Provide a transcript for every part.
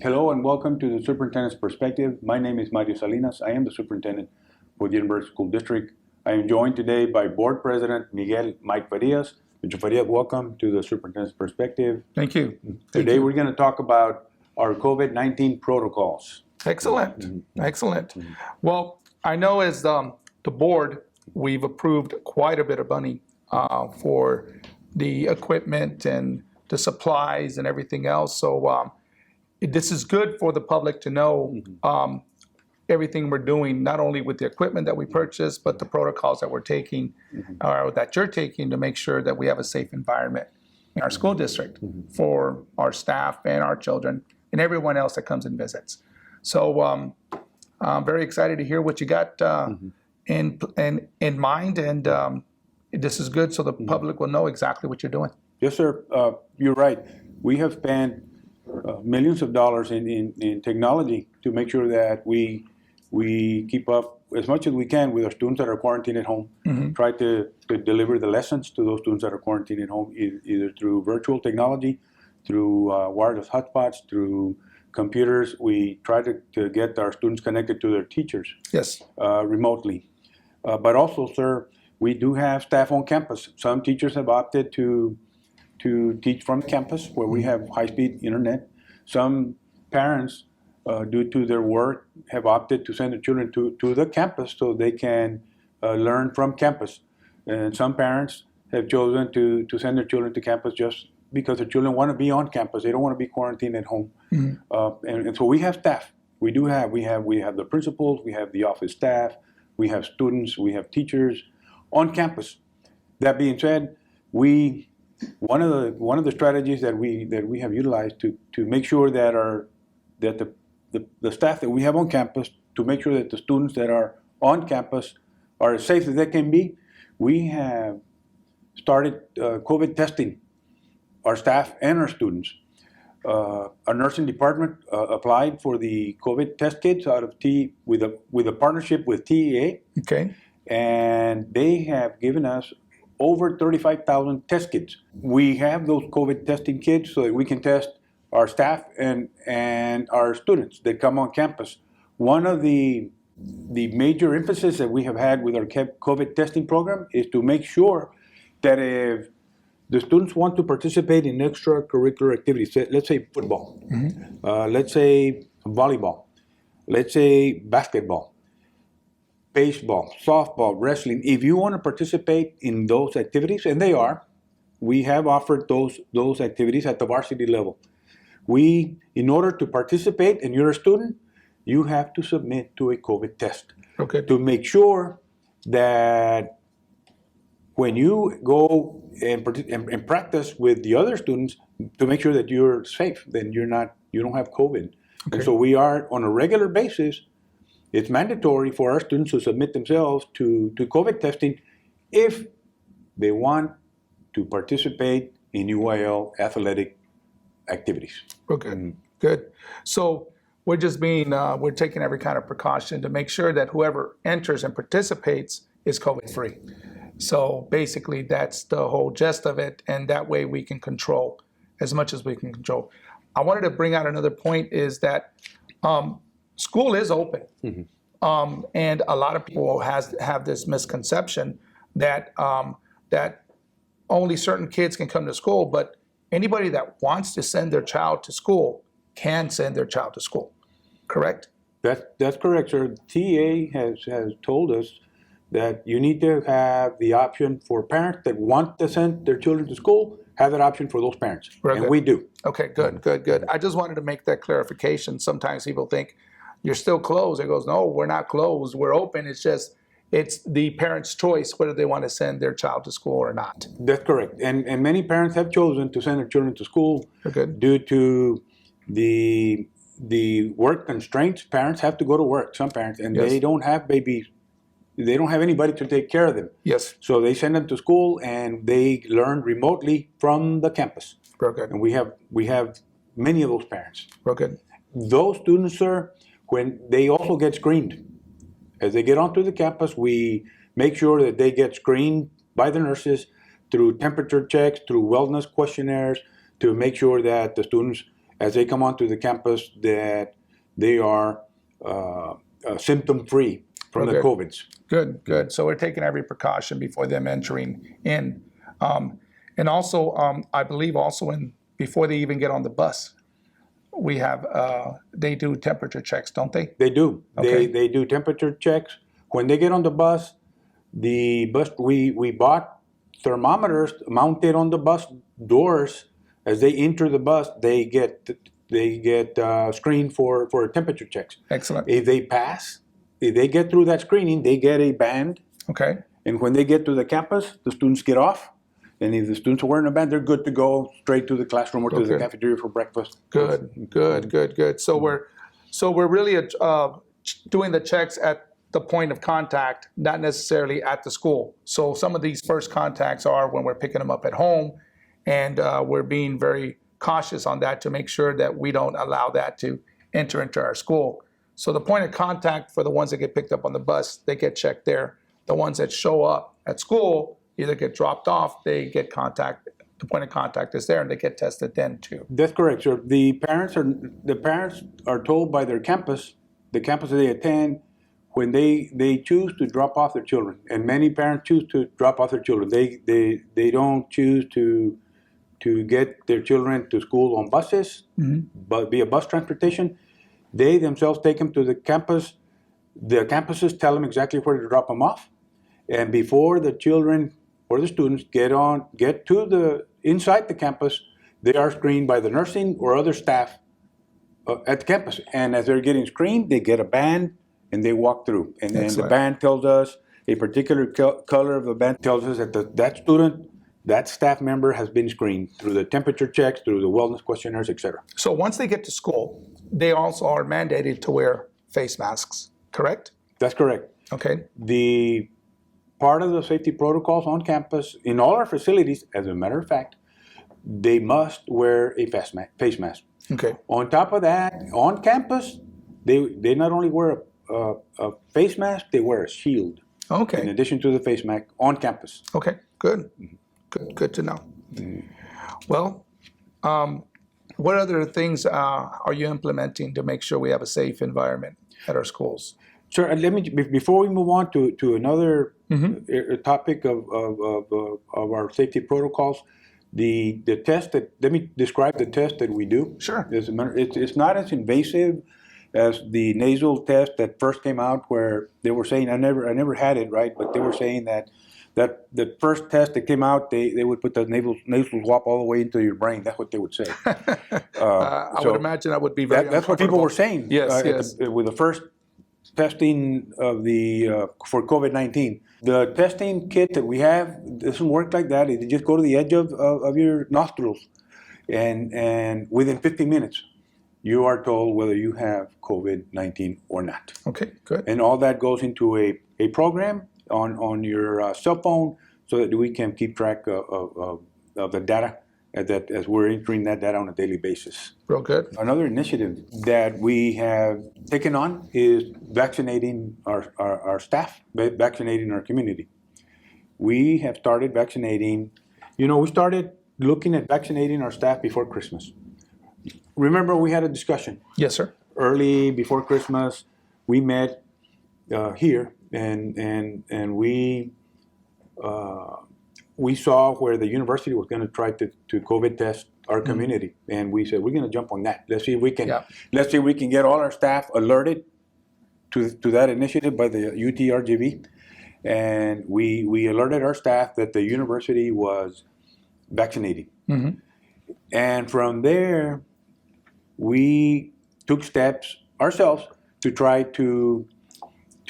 Hello and welcome to the Superintendent's Perspective. My name is Mario Salinas. I am the Superintendent for the Edinburgh School District. I am joined today by Board President Miguel Mike Farias. Mr. Farias, welcome to the Superintendent's Perspective. Thank you. Today we're going to talk about our COVID-19 protocols. Excellent. Excellent. Well, I know as the board, we've approved quite a bit of money for the equipment and the supplies and everything else. So this is good for the public to know everything we're doing, not only with the equipment that we purchased, but the protocols that we're taking or that you're taking to make sure that we have a safe environment in our school district for our staff and our children and everyone else that comes and visits. So I'm very excited to hear what you got in mind, and this is good so the public will know exactly what you're doing. Yes, sir. You're right. We have spent millions of dollars in technology to make sure that we keep up as much as we can with our students that are quarantined at home. Try to deliver the lessons to those students that are quarantined at home, either through virtual technology, through wireless hotspots, through computers. We try to get our students connected to their teachers remotely. But also, sir, we do have staff on campus. Some teachers have opted to teach from campus where we have high-speed internet. Some parents, due to their work, have opted to send their children to the campus so they can learn from campus. And some parents have chosen to send their children to campus just because their children want to be on campus. They don't want to be quarantined at home. And so we have staff. We have the principals, we have the office staff, we have students, we have teachers on campus. That being said, one of the strategies that we have utilized to make sure that the staff that we have on campus, to make sure that the students that are on campus are as safe as they can be, we have started COVID testing our staff and our students. Our nursing department applied for the COVID test kits out of with a partnership with TEA. Okay. And they have given us over 35,000 test kits. We have those COVID testing kits so that we can test our staff and our students that come on campus. One of the major emphasis that we have had with our COVID testing program is to make sure that if the students want to participate in extracurricular activities, let's say football, let's say volleyball, let's say basketball, baseball, softball, wrestling, if you want to participate in those activities, and we have offered those activities at the varsity level. In order to participate and you're a student, you have to submit to a COVID test to make sure that when you go and practice with the other students, to make sure that you're safe, then you don't have COVID. And so we are on a regular basis. It's mandatory for our students to submit themselves to COVID testing if they want to participate in UIL athletic activities. Okay, good. So we're taking every kind of precaution to make sure that whoever enters and participates is COVID-free. So basically that's the whole gist of it, and that way we can control as much as we can control. I wanted to bring out another point is that school is open, and a lot of people have this misconception that that only certain kids can come to school, but anybody that wants to send their child to school can send their child to school. Correct? That's correct, sir. TA has told us that you need to have the option for parents that want to send their children to school, have that option for those parents. And we do. Okay, good. I just wanted to make that clarification. Sometimes people think you're still closed. It goes, no, we're not closed. We're open. It's the parent's choice whether they want to send their child to school or not. That's correct. And many parents have chosen to send their children to school due to the work constraints. Parents have to go to work, some parents, and they don't have babies. They don't have anybody to take care of them. Yes. So they send them to school and they learn remotely from the campus. And we have many of those parents. Those students, sir, when they also get screened. As they get onto the campus, we make sure that they get screened by the nurses through temperature checks, through wellness questionnaires, to make sure that the students as they come onto the campus that they are symptom-free from the Okay. COVIDs. Good, good. So we're taking every precaution before them entering in. And also, I believe also before they even get on the bus, they do temperature checks, don't they? They do. Okay. They do temperature checks. When they get on the bus, we bought thermometers mounted on the bus doors. As they enter the bus, they get screened for temperature checks. Excellent. If they get through that screening, they get a band. Okay. And when they get to the campus, the students get off. And if the students are wearing a band, they're good to go straight to the classroom or to the Okay. cafeteria for breakfast. Good. So we're really doing the checks at the point of contact, not necessarily at the school. So some of these first contacts are when we're picking them up at home, and we're being very cautious on that to make sure that we don't allow that to enter into our school. So the point of contact for the ones that get picked up on the bus, they get checked there. The ones that show up at school either get dropped off, they get contact. The point of contact is there, and they get tested then too. That's correct, sir. The parents are told by their campus, the campus that they attend, when they choose to drop off their children, and many parents choose to drop off their children. They don't choose to get their children to school on buses, but via bus transportation. They themselves take them to the campus. The campuses tell them exactly where to drop them off, and before the children or the students get to inside the campus, they are screened by the nursing or other staff at the campus. And as they're getting screened, they get a band and they walk through. And then the band tells us, a particular color of the band tells us that that student, that staff member has been screened through the temperature checks, through the wellness questionnaires, etc. So once they get to school, they also are mandated to wear face masks, correct? That's correct. Okay. The part of the safety protocols on campus, in all our facilities, as a matter of fact, they must wear a face mask. Okay. On top of that, on campus, they not only wear a face mask, they wear a shield. Okay. In addition to the face mask on campus. Okay. Good. Good to know. Well, what other things are you implementing to make sure we have a safe environment at our schools? Sure. Let me before we move on to another topic of our safety protocols. The test let me describe the test that we do. Sure. It's not as invasive as the nasal test that first came out, where they were saying I never had it, right, but they were saying that the first test that came out, they would put the nasal swab all the way into your brain. That's what they would say. I would imagine that would be very that's what people were saying. Yes. With the first testing of for COVID-19. The testing kit that we have doesn't work like that. It just go to the edge of your nostrils, and within 50 minutes, you are told whether you have COVID-19 or not. Okay, good. And all that goes into a program on your cell phone, so that we can keep track of the data as we're entering that data on a daily basis. Real good. Another initiative that we have taken on is vaccinating our staff, vaccinating our community. We have started vaccinating, we started looking at vaccinating our staff before Christmas. Remember, we had a discussion. Yes, sir. Early before Christmas, we met here, and we saw where the university was going to try to COVID test our community, and we said we're going to jump on that. Let's see if we can get all our staff alerted to that initiative by the UTRGV, and we alerted our staff that the university was vaccinating, and from there we took steps ourselves to try to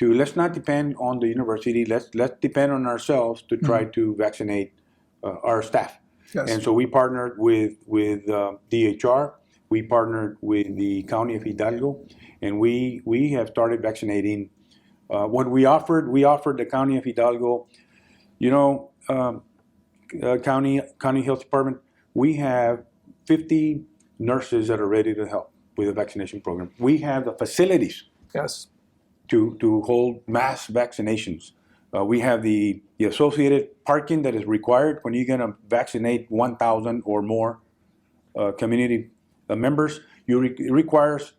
let's not depend on the university. Let's depend on ourselves to try to vaccinate our staff. Yes. And so we partnered with DHR. We partnered with the County of Hidalgo, and we have started vaccinating. What we offered the County of Hidalgo, County Health Department. We have 50 nurses that are ready to help with the vaccination program. We have the facilities. Yes. To hold mass vaccinations. We have the associated parking that is required when you're going to vaccinate 1,000 or more community members, it requires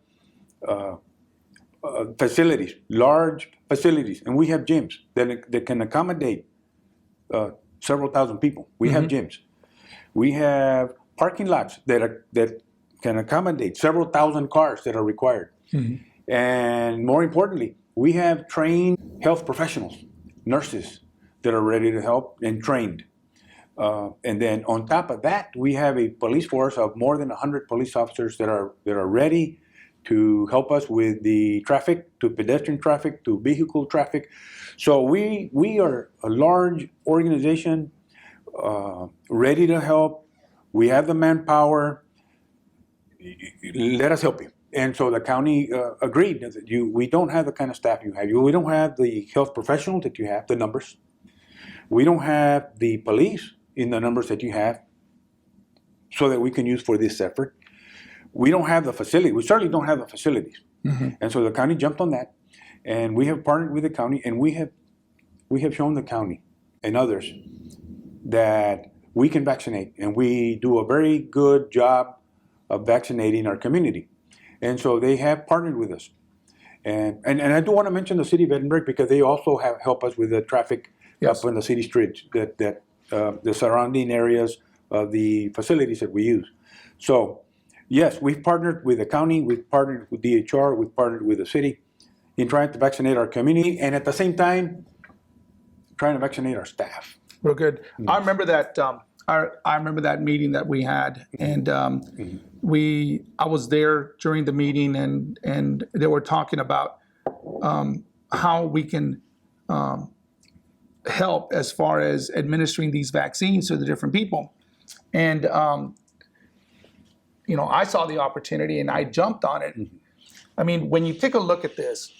facilities, large facilities, and we have gyms that can accommodate several thousand people. We have gyms. We have parking lots that can accommodate several thousand cars that are required. And more importantly, we have trained health professionals, nurses that are ready to help and trained. And then on top of that, we have a police force of more than 100 police officers that are ready to help us with the traffic, to pedestrian traffic, to vehicle traffic. So we are a large organization, ready to help. We have the manpower. Let us help you. And so the county agreed that we don't have the kind of staff you have. We don't have the health professionals that you have, the numbers. We don't have the police in the numbers that you have so that we can use for this effort. We don't have the facility. We certainly don't have the facilities. And so the county jumped on that, and we have partnered with the county, and we have shown the county and others that we can vaccinate, and we do a very good job of vaccinating our community. And so they have partnered with us. And I do want to mention the city of Edinburgh because they also have helped us with the traffic up in the city streets, that the surrounding areas of the facilities that we use. So yes, we've partnered with the county, we've partnered with DHR, we've partnered with the city in trying to vaccinate our community, and at the same time, trying to vaccinate our staff. Real good. I remember that. I remember that meeting that we had, and I was there during the meeting, and they were talking about how we can help as far as administering these vaccines to the different people. And I saw the opportunity and I jumped on it. I mean, when you take a look at this,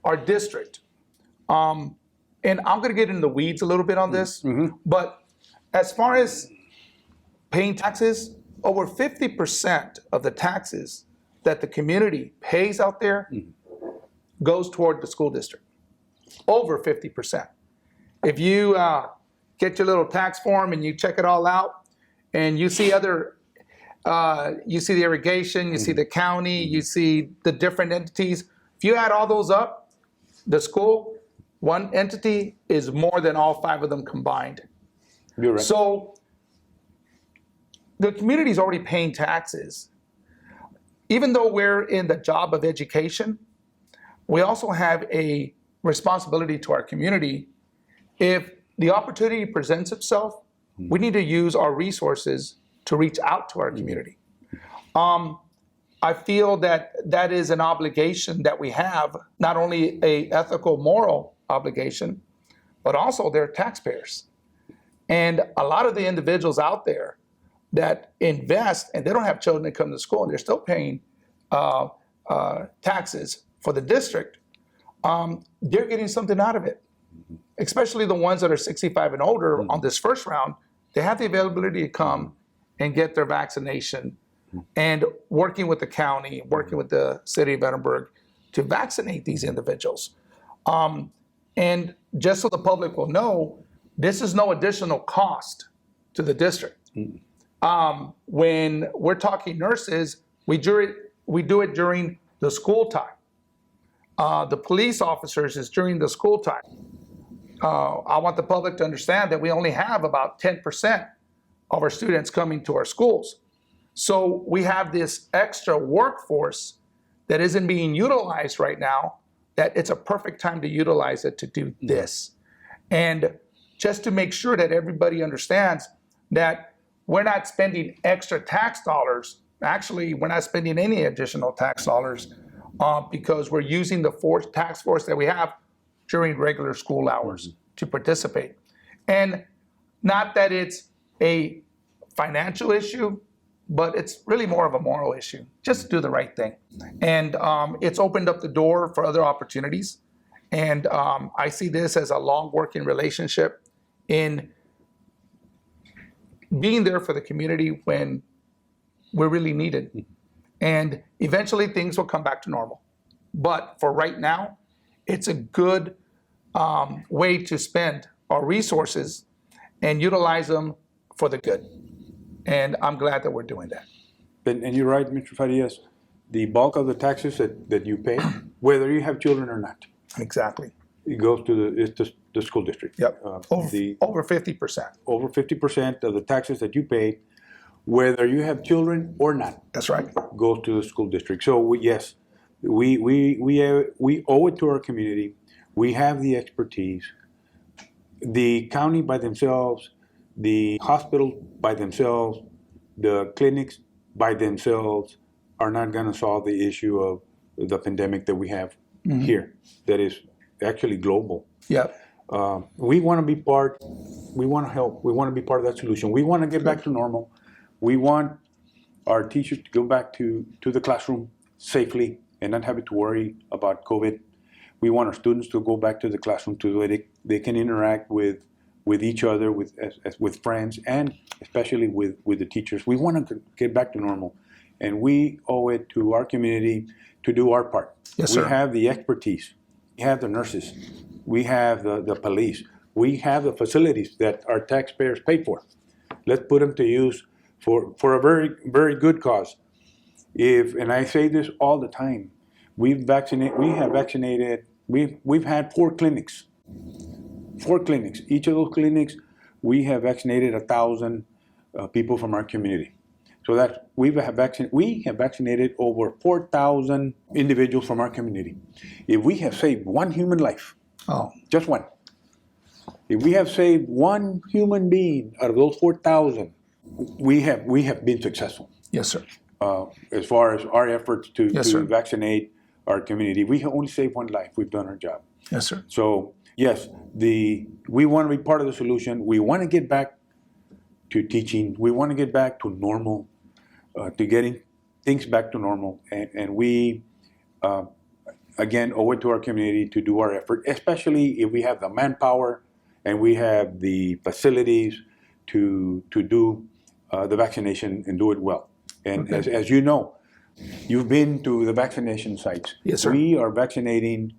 our district, and I'm going to get into the weeds a little bit on this, but as far as paying taxes, over 50% of the taxes that the community pays out there goes toward the school district. Over 50%. If you get your little tax form and you check it all out, and you see you see the irrigation, you see the county, you see the different entities. If you add all those up, the school, one entity is more than all 5 of them combined. You're right. So the community is already paying taxes. Even though we're in the job of education, we also have a responsibility to our community. If the opportunity presents itself, we need to use our resources to reach out to our community. I feel that is an obligation that we have, not only a ethical, moral obligation, but also they're taxpayers. And a lot of the individuals out there that invest and they don't have children that come to school and they're still paying taxes for the district, they're getting something out of it. Especially the ones that are 65 and older on this first round, they have the availability to come and get their vaccination, and working with the county, working with the city of Edinburgh to vaccinate these individuals. And just so the public will know, this is no additional cost to the district. When we're talking nurses, we do it during the school time. The police officers is during the school time. I want the public to understand that we only have about 10% of our students coming to our schools. So we have this extra workforce that isn't being utilized right now, that it's a perfect time to utilize it to do this. And just to make sure that everybody understands that we're not spending extra tax dollars. Actually, we're not spending any additional tax dollars because we're using the tax force that we have during regular school hours to participate. And not that it's a financial issue, but it's really more of a moral issue. Just do the right thing. And it's opened up the door for other opportunities. And I see this as a long working relationship in being there for the community when we're really needed. And eventually things will come back to normal. But for right now, it's a good way to spend our resources and utilize them for the good. And I'm glad that we're doing that. And you're right, Mr. Farias, the bulk of the taxes that you pay, whether you have children or not, Exactly. it goes to the school district. Yep. The Over 50%. over 50% of the taxes that you pay, whether you have children or not, That's right. goes to the school district. So yes, we owe it to our community. We have the expertise. The county by themselves, the hospital by themselves, the clinics by themselves are not going to solve the issue of the pandemic that we have here. That is actually global. Yep. We want to be part. We want to help. We want to be part of that solution. We want to get back to normal. We want our teachers to go back to the classroom safely and not having to worry about COVID. We want our students to go back to the classroom so that they can interact with each other, with friends, and especially with the teachers. We want to get back to normal, and we owe it to our community to do our part. Yes, sir. We have the expertise. We have the nurses. We have the police. We have the facilities that our taxpayers paid for. Let's put them to use for a very, very good cause. And I say this all the time, we've had 4 clinics. 4 clinics. Each of those clinics, we have vaccinated 1,000 people from our community. So that we have vaccinated over 4,000 individuals from our community. If we have saved one human life, just one. If we have saved one human being out of those 4,000, we have been successful. Yes, sir. As far as our efforts to sir. vaccinate our community, we have only saved one life. We've done our job. Yes, sir. So yes, we want to be part of the solution. We want to get back to teaching. We want to get back to normal, to getting things back to normal. And we, again, owe it to our community to do our effort, especially if we have the manpower and we have the facilities to do the vaccination and do it well. And as you know, you've been to the vaccination sites. Yes, sir. We are vaccinating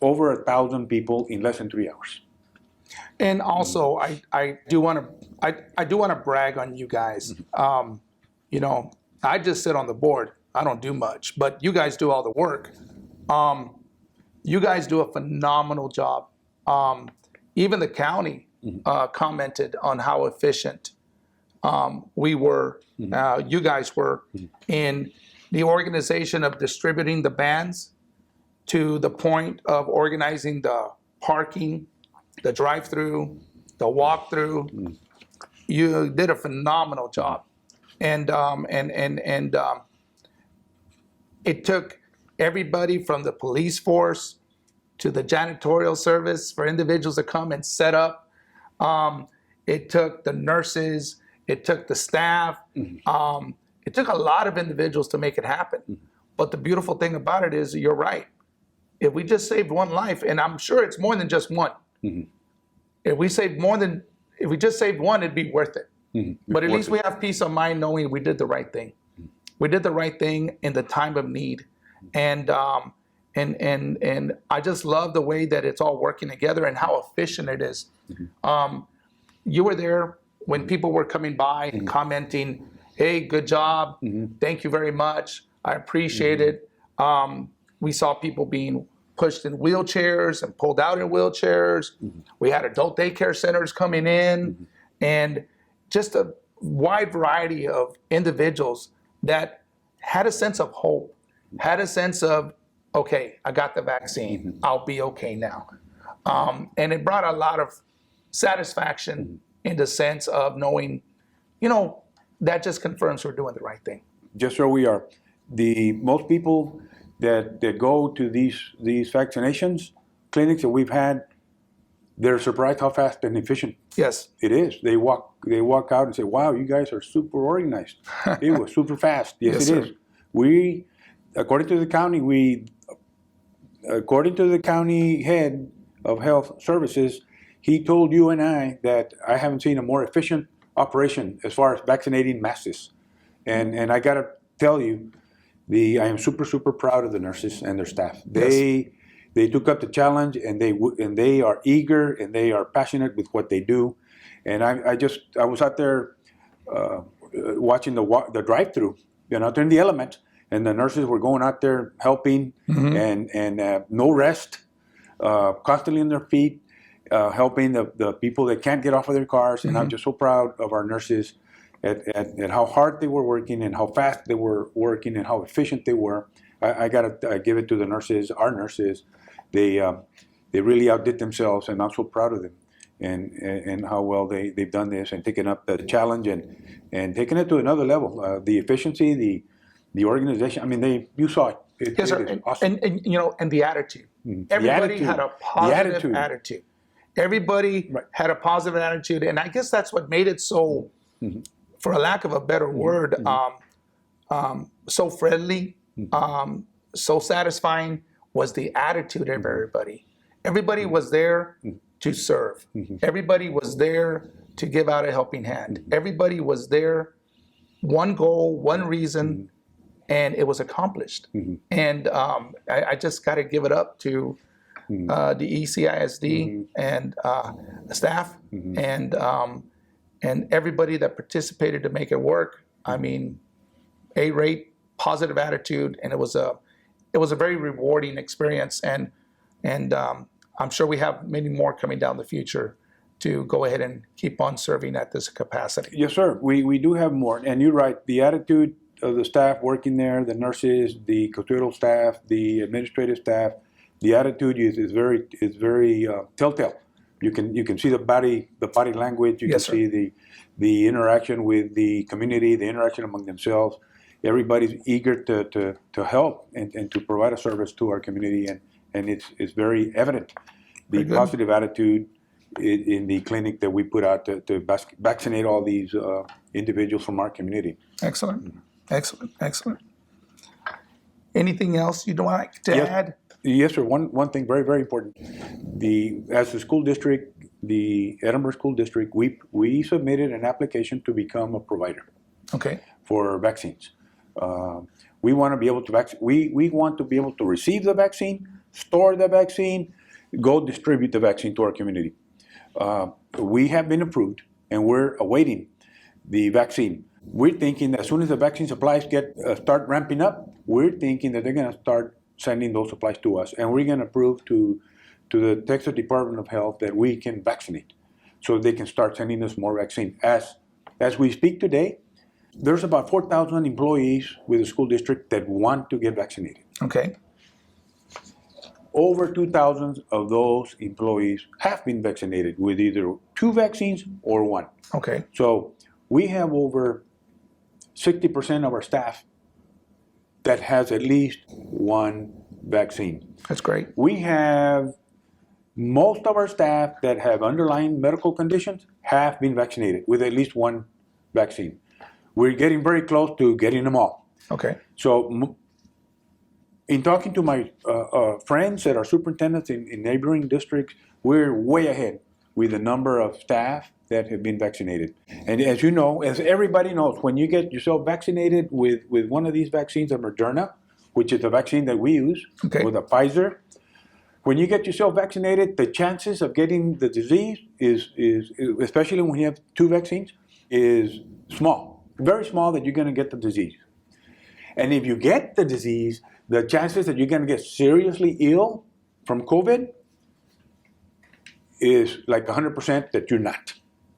over 1,000 people in less than 3 hours. And also, I do want to brag on you guys. You know, I just sit on the board. I don't do much, but you guys do all the work. You guys do a phenomenal job. Even the county commented on how efficient we were, you guys were, in the organization of distributing the bans to the point of organizing the parking, the drive-through, the walk-through. You did a phenomenal job, and it took everybody from the police force to the janitorial service for individuals to come and set up. It took the nurses. It took the staff. It took a lot of individuals to make it happen. But the beautiful thing about it is, you're right. If we just saved one life, and I'm sure it's more than just one. If we just saved one, it'd be worth it. But at least we have peace of mind knowing we did the right thing. We did the right thing in the time of need. And I just love the way that it's all working together and how efficient it is. You were there when people were coming by and commenting, "Hey, good job. Thank you very much. I appreciate it." We saw people being pushed in wheelchairs and pulled out in wheelchairs. We had adult daycare centers coming in, and just a wide variety of individuals that had a sense of hope, had a sense of, okay, I got the vaccine. I'll be okay now. And it brought a lot of satisfaction in the sense of knowing, that just confirms we're doing the right thing. Just so we are. Most people that go to these vaccinations clinics that we've had, they're surprised how fast and efficient Yes. it is. They walk out and say, "Wow, you guys are super organized. It was super fast." Yes, Yes, it sir. is. According to the county head of health services, he told you and I that I haven't seen a more efficient operation as far as vaccinating masses. And I gotta tell you, I am super, super proud of the nurses and their staff. They took up the challenge, and they are eager and they are passionate with what they do. And I was out there watching the drive-through, during the elements, and the nurses were going out there helping, and no rest, constantly on their feet, helping the people that can't get off of their cars. And I'm just so proud of our nurses at how hard they were working and how fast they were working and how efficient they were. I gotta give it to the nurses, our nurses. They really outdid themselves, and I'm so proud of them. And how well they've done this and taken up the challenge and taken it to another level. The efficiency, the organization. I mean, you saw it. Yes, sir. It is awesome. And the attitude. Everybody had a positive attitude. Everybody had a positive attitude, and I guess that's what made it so, for a lack of a better word, so friendly, so satisfying was the attitude of everybody. Everybody was there to serve. Everybody was there to give out a helping hand. Everybody was there, one goal, one reason, and it was accomplished. And I just got to give it up to the ECISD and staff and everybody that participated to make it work. I mean, A-rate, positive attitude, and it was a very rewarding experience. And I'm sure we have many more coming down the future to go ahead and keep on serving at this capacity. Yes, sir. We do have more. And you're right. The attitude of the staff working there, the nurses, the custodial staff, the administrative staff, the attitude is very telltale. You can see the body language. You can see the interaction with the community, the interaction among themselves. Everybody's eager to help and to provide a service to our community, and it's very evident. The positive attitude in the clinic that we put out to vaccinate all these individuals from our community. Excellent. Anything else you'd like to add? Yes, sir. One thing very, very important. As a school district, the Edinburgh School District, we submitted an application to become a provider. Okay. For vaccines. We want to be able to we want to be able to receive the vaccine, store the vaccine, go distribute the vaccine to our community. We have been approved, and we're awaiting the vaccine. We're thinking that as soon as the vaccine supplies start ramping up, we're thinking that they're going to start sending those supplies to us, and we're going to prove to the Texas Department of Health that we can vaccinate, so they can start sending us more vaccine. As we speak today, there's about 4,000 employees with the school district that want to get vaccinated. Okay. Over 2,000 of those employees have been vaccinated with either 2 vaccines or 1. Okay. So we have over 60% of our staff that has at least 1 vaccine. That's great. We have most of our staff that have underlying medical conditions have been vaccinated with at least 1 vaccine. We're getting very close to getting them all. Okay. So in talking to my friends that are superintendents in neighboring districts, we're way ahead with the number of staff that have been vaccinated. And as you know, as everybody knows, when you get yourself vaccinated with one of these vaccines, a Moderna, which is the vaccine that we use, or the Pfizer, when you get yourself vaccinated, the chances of getting the disease is especially when you have 2 vaccines, is small. Very small that you're going to get the disease. And if you get the disease, the chances that you're going to get seriously ill from COVID is like 100% that you're not.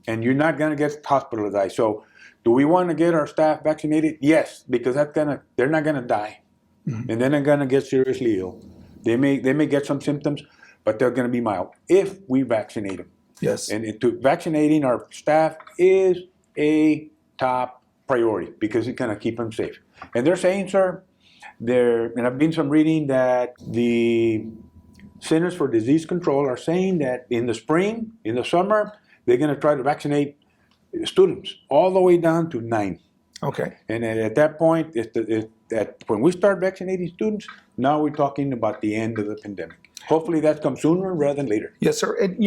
And you're not going to get hospitalized. So do we want to get our staff vaccinated? Yes, because they're not going to die. And they're not going to get seriously ill. They may get some symptoms, but they're going to be mild if we vaccinate them. Yes. And vaccinating our staff is a top priority because it's going to keep them safe. And they're saying, sir, and I've been some reading that the Centers for Disease Control are saying that in the spring, in the summer, they're going to try to vaccinate students all the way down to 9. Okay. And at that point, when we start vaccinating students, now we're talking about the end of the pandemic. Hopefully that comes sooner rather than later. Yes, sir. And,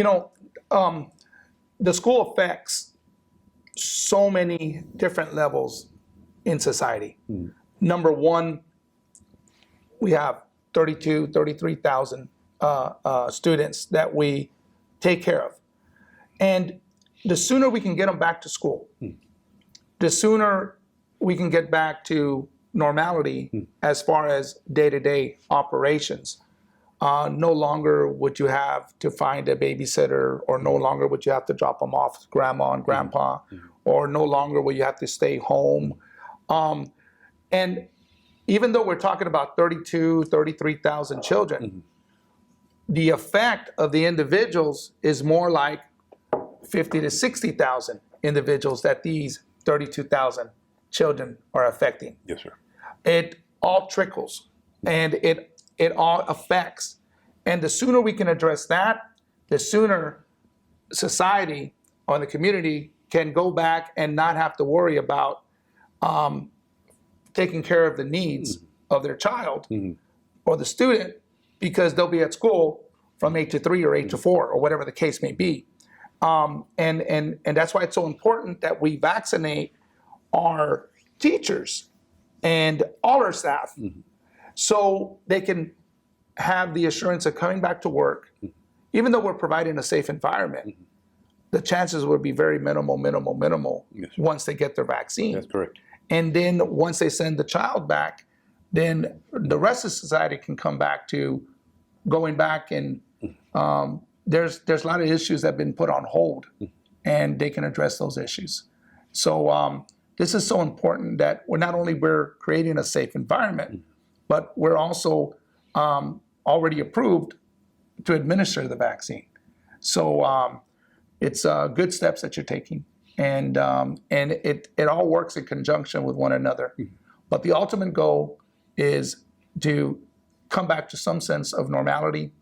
the school affects so many different levels in society. Number one, we have 33,000 students that we take care of. And the sooner we can get them back to school, the sooner we can get back to normality as far as day-to-day operations. No longer would you have to find a babysitter, or no longer would you have to drop them off with grandma and grandpa, or no longer will you have to stay home. And even though we're talking about 33,000 children, the effect of the individuals is more like 50 to 60,000 individuals that these 32,000 children are affecting. Yes, sir. It all trickles, and it all affects. And the sooner we can address that, the sooner society or the community can go back and not have to worry about taking care of the needs of their child or the student, because they'll be at school from 8 to 3 or 8 to 4 or whatever the case may be. And that's why it's so important that we vaccinate our teachers and all our staff so they can have the assurance of coming back to work. Even though we're providing a safe environment, the chances would be very minimal Yes. once they get their vaccine. That's correct. And then once they send the child back, then the rest of society can come back to going back, and there's a lot of issues that have been put on hold, and they can address those issues. So this is so important that we're creating a safe environment, but we're also already approved to administer the vaccine. So it's good steps that you're taking, and it all works in conjunction with one another. But the ultimate goal is to come back to some sense of normality,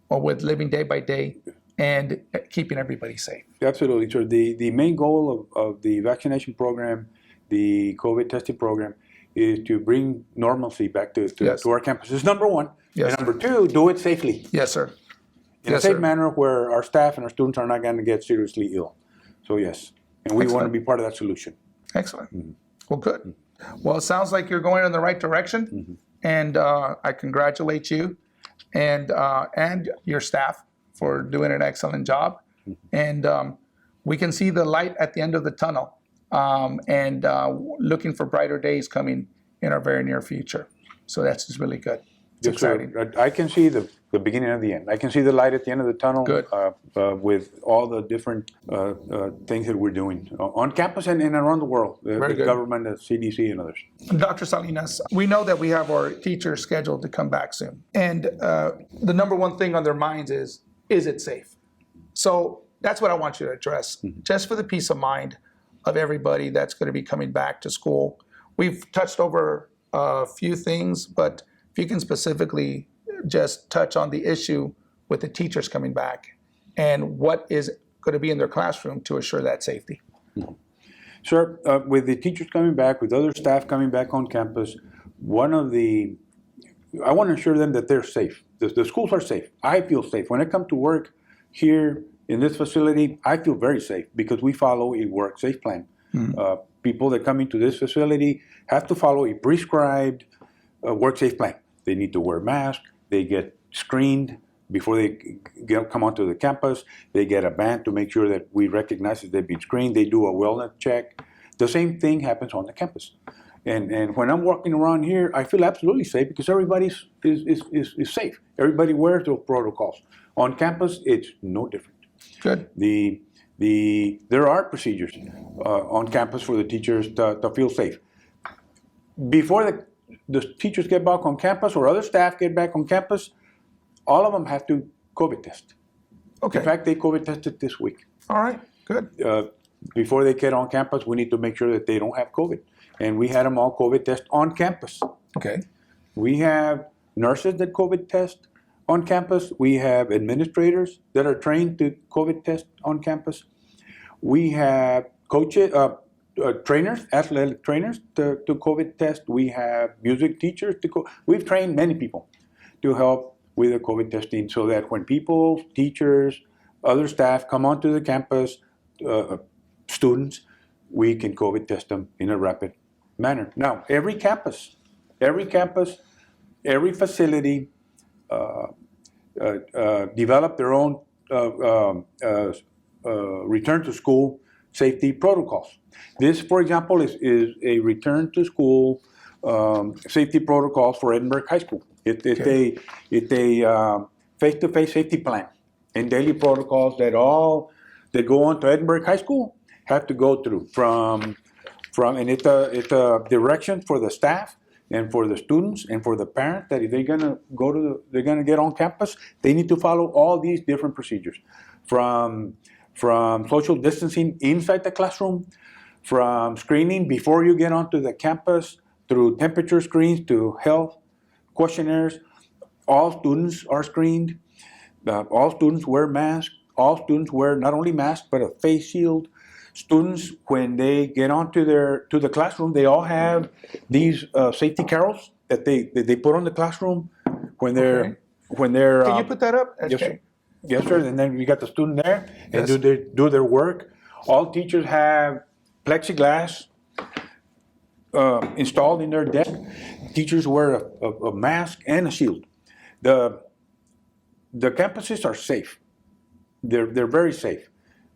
or with living day by day and keeping everybody safe. Absolutely, sir. The main goal of the vaccination program, the COVID testing program, is to bring normalcy back to Yes. our campuses, number one. Yes, and number two, do it safely. Yes, sir. In a safe manner where our staff and our students are not going to get seriously ill. So yes, and we want to be part of that solution. Excellent. Well, good. Well, it sounds like you're going in the right direction, and I congratulate you and your staff for doing an excellent job. And we can see the light at the end of the tunnel, and looking for brighter days coming in our very near future. So that's just really good. It's exciting. Sir. I can see the beginning of the end. I can see the light at the end of the tunnel. Good. With all the different things that we're doing on campus and around the world, the good. government, the CDC, and others. Dr. Salinas, we know that we have our teachers scheduled to come back soon. And the number one thing on their minds is it safe? So that's what I want you to address, just for the peace of mind of everybody that's going to be coming back to school. We've touched over a few things, but if you can specifically just touch on the issue with the teachers coming back and what is going to be in their classroom to assure that safety. Sir, with the teachers coming back, with other staff coming back on campus, I want to assure them that they're safe. The schools are safe. I feel safe. When I come to work here in this facility, I feel very safe because we follow a work-safe plan. People that come into this facility have to follow a prescribed work-safe plan. They need to wear masks. They get screened before they come onto the campus. They get a band to make sure that we recognize that they've been screened. They do a wellness check. The same thing happens on the campus. And when I'm walking around here, I feel absolutely safe because everybody is safe. Everybody wears those protocols. On campus, it's no different. Good. There are procedures on campus for the teachers to feel safe. Before the teachers get back on campus or other staff get back on campus, all of them have to COVID test. Okay. In fact, they COVID tested this week. All right. Good. Before they get on campus, we need to make sure that they don't have COVID. And we had them all COVID test on campus. Okay. We have nurses that COVID test on campus. We have administrators that are trained to COVID test on campus. We have coaches, trainers, athletic trainers to COVID test. We have music teachers we've trained many people to help with the COVID testing so that when people, teachers, other staff come onto the campus, students, we can COVID test them in a rapid manner. Now, every campus, every facility develop their own return to school safety protocols. This, for example, is a return to school safety protocols for Edinburgh High School. It's a face-to-face safety plan and daily protocols that go on to Edinburgh High School have to go through and it's a direction for the staff and for the students and for the parent that if they're gonna get on campus, they need to follow all these different procedures, from social distancing inside the classroom, from screening before you get onto the campus, through temperature screens to health questionnaires. All students are screened. All students wear masks. All students wear not only masks but a face shield. Students, when they get onto to the classroom, they all have these safety carols that they put on the classroom when they're Can you put that up? Yes, sir. Yes, sir. And then we got the student there and Yes. do their work. All teachers have plexiglass installed in their desk. Teachers wear a mask and a shield. The campuses are safe. They're very safe.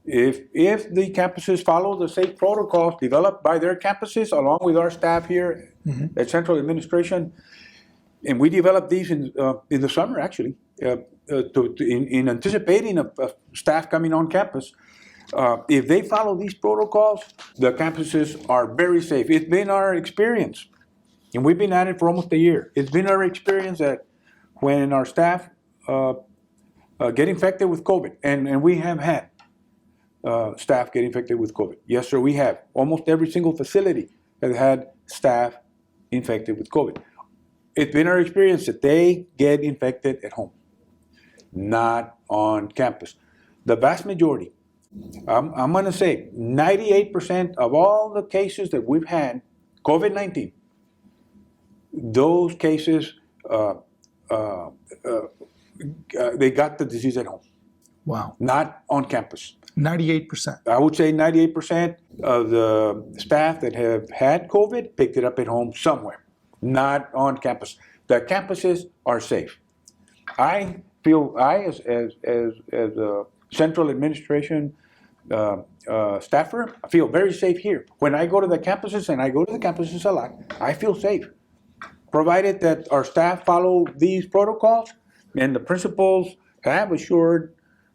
If the campuses follow the safe protocols developed by their campuses, along with our staff here at Central Administration, and we developed these in the summer actually, in anticipating of staff coming on campus. If they follow these protocols, the campuses are very safe. It's been our experience, and we've been at it for almost a year. It's been our experience that when our staff get infected with COVID, and we have had staff get infected with COVID. Yes, sir, we have. Almost every single facility has had staff infected with COVID. It's been our experience that they get infected at home, not on campus. The vast majority, I'm going to say 98% of all the cases that we've had, COVID-19, those cases, they got the disease at home. Wow. Not on campus. 98%. I would say 98% of the staff that have had COVID picked it up at home somewhere, not on campus. The campuses are safe. I as a central administration staffer, I feel very safe here. When I go to the campuses, and I go to the campuses a lot, I feel safe, provided that our staff follow these protocols, and the principals have assured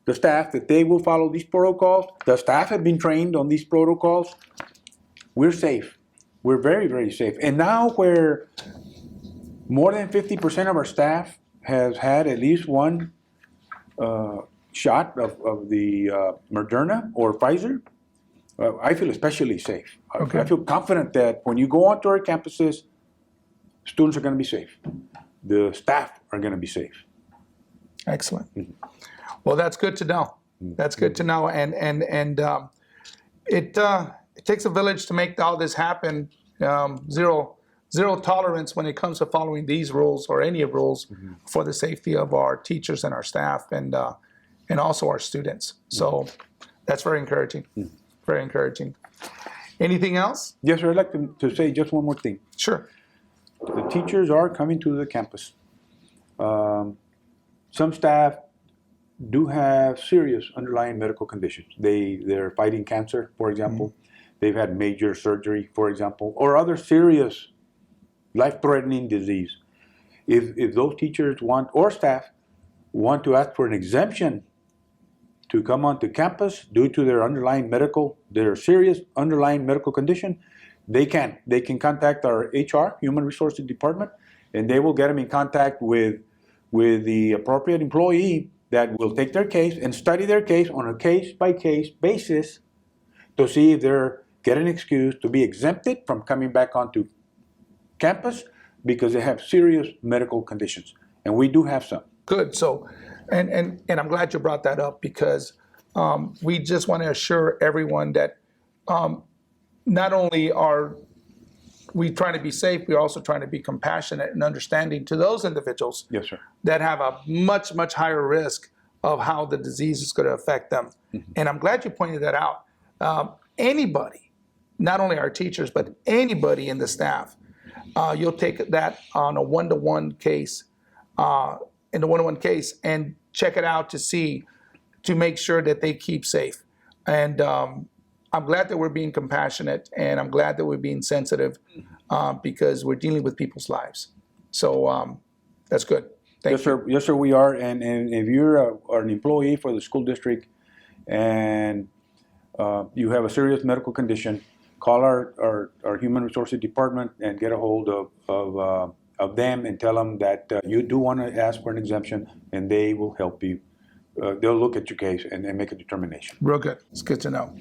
the staff that they will follow these protocols. The staff have been trained on these protocols. We're safe. We're very, very safe. And now where more than 50% of our staff has had at least one shot of the Moderna or Pfizer, I feel especially safe. Okay. I feel confident that when you go onto our campuses, students are going to be safe. The staff are going to be safe. Excellent. Well, that's good to know. That's good to know. And it takes a village to make all this happen. Zero tolerance when it comes to following these rules or any rules for the safety of our teachers and our staff and also our students. So that's very encouraging. Very encouraging. Anything else? Yes, sir. I'd like to say just one more thing. Sure. The teachers are coming to the campus. Some staff do have serious underlying medical conditions. They're fighting cancer, for example. They've had major surgery, for example, or other serious life-threatening disease. If those teachers or staff want to ask for an exemption to come onto campus due to their serious underlying medical condition, they can. They can contact our HR, Human Resources Department, and they will get them in contact with the appropriate employee that will take their case and study their case on a case-by-case basis to see if they're getting excused to be exempted from coming back onto campus because they have serious medical conditions. And we do have some. Good. So, and I'm glad you brought that up because we just want to assure everyone that not only are we trying to be safe, we're also trying to be compassionate and understanding to those individuals Yes, sir. that have a much, much higher risk of how the disease is going to affect them. And I'm glad you pointed that out. Anybody, not only our teachers, but anybody in the staff, you'll take that on a one-to-one case, and check it out to make sure that they keep safe. And I'm glad that we're being compassionate, and I'm glad that we're being sensitive because we're dealing with people's lives. So that's good. Thank Yes, sir. Yes, sir, we are. And if you're an employee for the school district and you have a serious medical condition, call our Human Resources Department and get a hold of them and tell them that you do want to ask for an exemption, and they will help you. They'll look at your case and make a determination. Real good. It's good to know.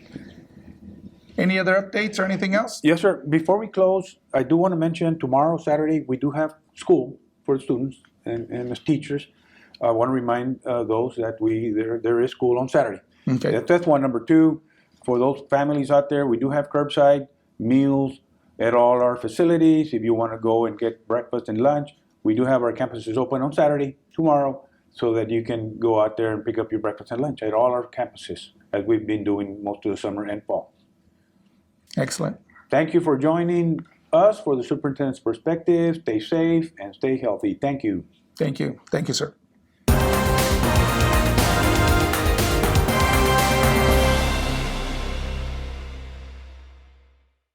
Any other updates or anything else? Yes, sir. Before we close, I do want to mention tomorrow, Saturday, we do have school for the students and as teachers. I want to remind those that there is school on Saturday. Okay. That's one. Number two, for those families out there, we do have curbside meals at all our facilities. If you want to go and get breakfast and lunch, we do have our campuses open on Saturday, tomorrow, so that you can go out there and pick up your breakfast and lunch at all our campuses, as we've been doing most of the summer and fall. Excellent. Thank you for joining us for the Superintendent's Perspective. Stay safe and stay healthy. Thank you. Thank you. Thank you, sir.